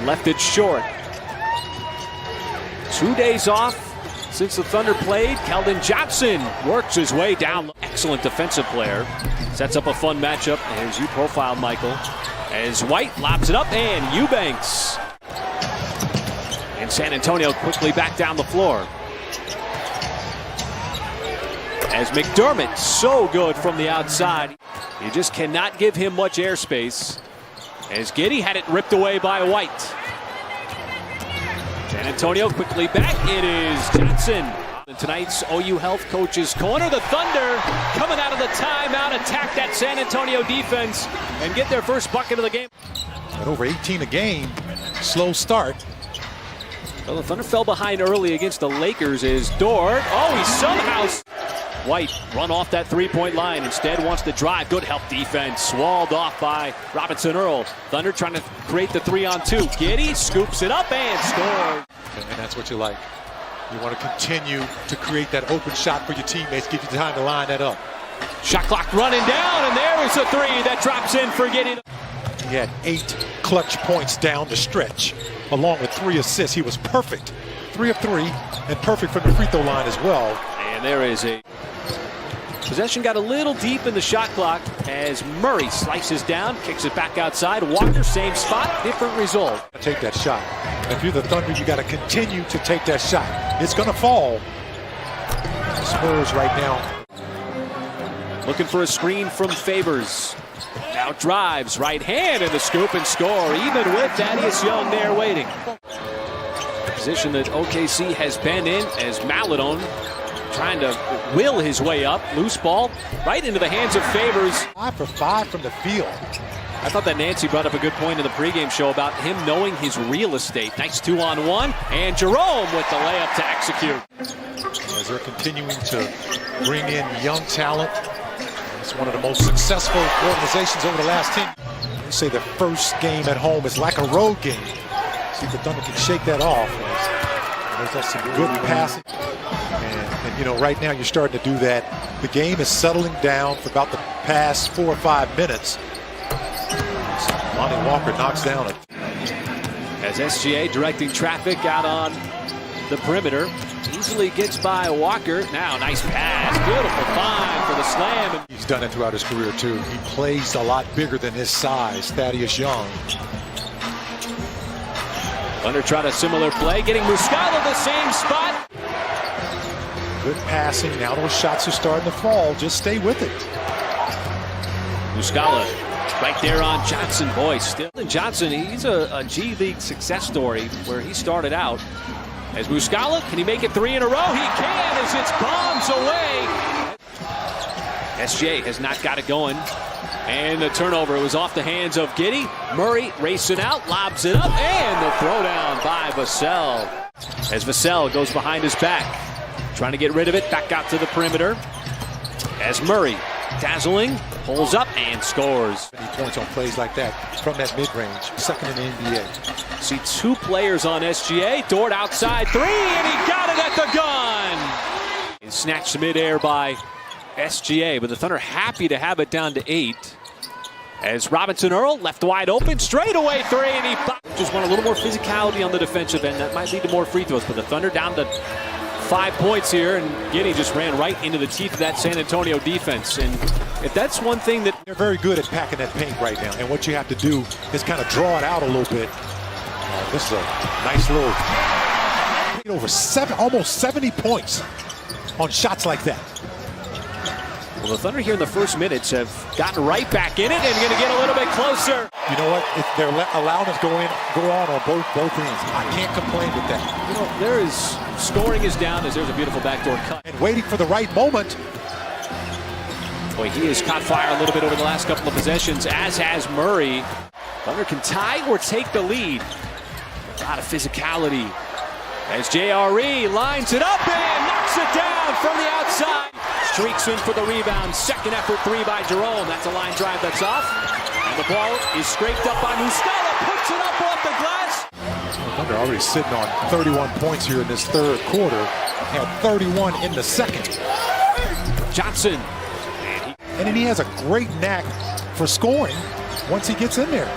left it short. 2 days off since the Thunder played. Keldon Johnson works his way down. Excellent defensive player. Sets up a fun matchup as you profile Michael. As White lobs it up, and Eubanks. And San Antonio quickly back down the floor. As McDermott, so good from the outside. You just cannot give him much airspace. As Giddey had it ripped away by White. San Antonio quickly back. It is Johnson. In tonight's OU Health Coach's Corner, the Thunder coming out of the timeout, attack that San Antonio defense and get their first bucket of the game. At over 18 a game, slow start. Well, the Thunder fell behind early against the Lakers as Dort. Oh, he somehow... White run off that three-point line. Instead wants to drive. Good help defense. Walled off by Robinson Earl. Thunder trying to create the 3-on-2. Giddey scoops it up and scores. And that's what you like. You want to continue to create that open shot for your teammates. Give you time to line that up. Shot clock running down, and there is a three that drops in for Giddey. He had 8 clutch points down the stretch, along with 3 assists. He was perfect. 3 of 3, and perfect from the free throw line as well. And there is a... Possession got a little deep in the shot clock as Murray slices down, kicks it back outside. Walker, same spot, different result. Take that shot. If you're the Thunder, you got to continue to take that shot. It's going to fall. Spurs right now. Looking for a screen from Favors. Now drives, right hand, and the scoop and score, even with Thaddeus Young there waiting. Position that OKC has been in as Maladon trying to will his way up. Loose ball right into the hands of Favors. 5 for 5 from the field. I thought that Nancy brought up a good point in the pregame show about him knowing his real estate. Nice 2-on-1, and Jerome with the layup to execute. As they're continuing to bring in young talent. It's one of the most successful organizations over the last 10. They say the first game at home is like a road game. See if the Thunder can shake that off. There's some good passing. And you know, right now you're starting to do that. The game is settling down for about the past 4 or 5 minutes. Lonnie Walker knocks down it. As SGA directing traffic out on the perimeter. Easily gets by Walker. Now, nice pass. Beautiful find for the slam. He's done it throughout his career, too. He plays a lot bigger than his size, Thaddeus Young. Thunder tried a similar play, getting Muscala the same spot. Good passing. Now those shots are starting to fall. Just stay with it. Muscala right there on Johnson. Boy, still. And Johnson, he's a G League success story where he started out. As Muscala, can he make it 3 in a row? He can as it's bombs away. SJ has not got it going. And the turnover was off the hands of Giddey. Murray racing out, lobs it up, and the throwdown by Vassell. As Vassell goes behind his back, trying to get rid of it, back out to the perimeter. As Murray, dazzling, pulls up and scores. 20 points on plays like that from that mid-range, second in the NBA. See 2 players on SGA. Dort outside 3, and he got it at the gun. And snatched midair by SGA, but the Thunder happy to have it down to 8. As Robinson Earl left wide open, straightaway 3, and he just want a little more physicality on the defensive end. That might lead to more free throws, but the Thunder down to 5 points here, and Giddey just ran right into the teeth of that San Antonio defense. And if that's one thing that... They're very good at packing that paint right now, and what you have to do is kind of draw it out a little bit. This is a nice little... Over almost 70 points on shots like that. Well, the Thunder here in the first minutes have gotten right back in it and going to get a little bit closer. You know what? They're allowing us go on both ends. I can't complain with that. You know, there is scoring is down as there's a beautiful backdoor cut. And waiting for the right moment. Boy, he has caught fire a little bit over the last couple of possessions, as has Murray. Thunder can tie or take the lead. A lot of physicality. As JRE lines it up and knocks it down from the outside. Streaks in for the rebound. Second effort 3 by Jerome. That's a line drive that's off. And the ball is scraped up by Muscala. Puts it up off the glass. Thunder already sitting on 31 points here in this third quarter. Had 31 in the second. Johnson. And then he has a great knack for scoring once he gets in there.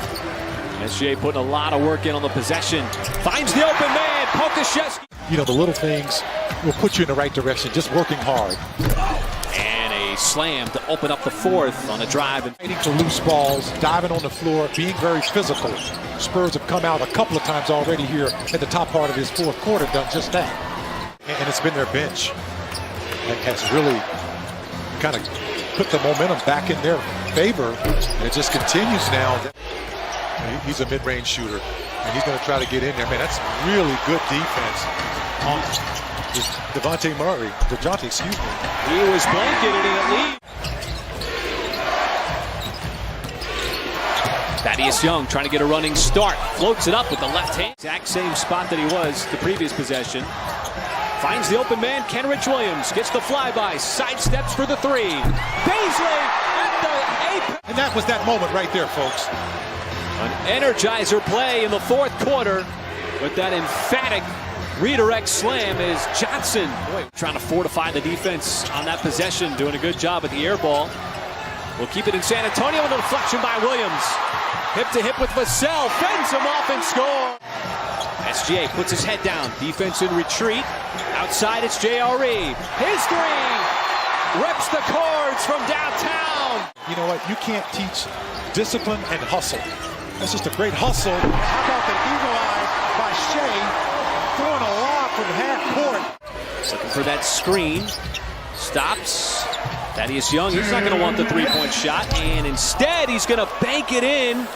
SGA putting a lot of work in on the possession. Finds the open man, Pokashevsky. You know, the little things will put you in the right direction, just working hard. And a slam to open up the fourth on a drive. Fighting for loose balls, diving on the floor, being very physical. Spurs have come out a couple of times already here at the top part of this fourth quarter, done just that. And it's been their bench that has really kind of put the momentum back in their favor. And it just continues now. He's a mid-range shooter, and he's going to try to get in there. Man, that's really good defense on DeJounte, excuse me. He was blanketed in the lead. Thaddeus Young trying to get a running start. Floats it up with the left hand. Exact same spot that he was the previous possession. Finds the open man, Kenrich Williams. Gets the flyby, sidesteps for the three. Beasley at the apex. And that was that moment right there, folks. An energizer play in the fourth quarter with that emphatic redirect slam is Johnson. Boy, trying to fortify the defense on that possession. Doing a good job with the air ball. We'll keep it in San Antonio with a deflection by Williams. Hip to hip with Vassell. Fends him off and score. SGA puts his head down. Defense in retreat. Outside it's JRE. His three. Reps the cords from downtown. You know what? You can't teach discipline and hustle. That's just a great hustle. How about the eagle eye by Shea, throwing a lob from half court. Looking for that screen. Stops. Thaddeus Young, he's not going to want the three-point shot, and instead he's going to bank it in.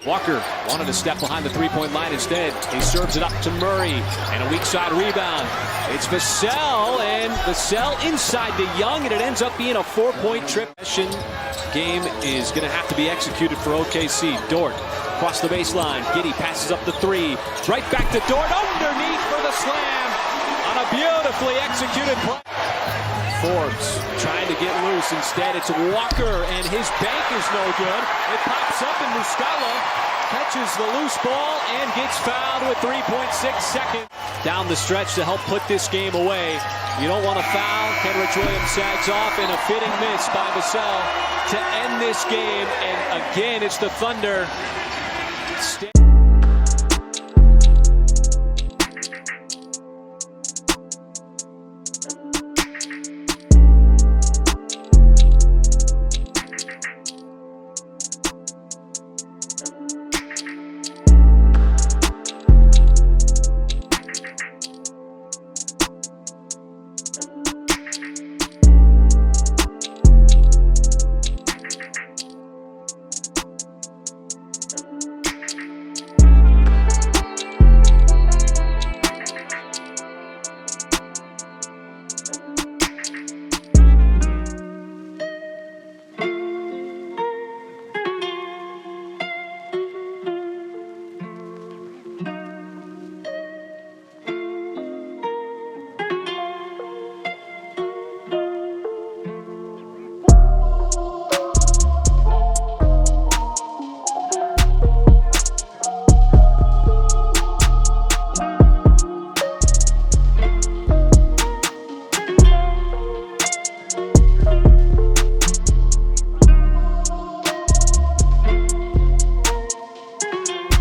Walker wanted to step behind the three-point line instead. He serves it up to Murray, and a weak side rebound. It's Vassell, and Vassell inside to Young, and it ends up being a 4-point trip. Game is going to have to be executed for OKC. Dort across the baseline. Giddey passes up the three. Right back to Dort, underneath for the slam on a beautifully executed play. Forbes trying to get loose. Instead, it's Walker, and his bank is no good. It pops up, and Muscala catches the loose ball and gets fouled with 3.6 seconds. Down the stretch to help put this game away. You don't want to foul. Kenrich Williams sags off, and a fitting miss by Vassell to end this game. And again, it's the Thunder.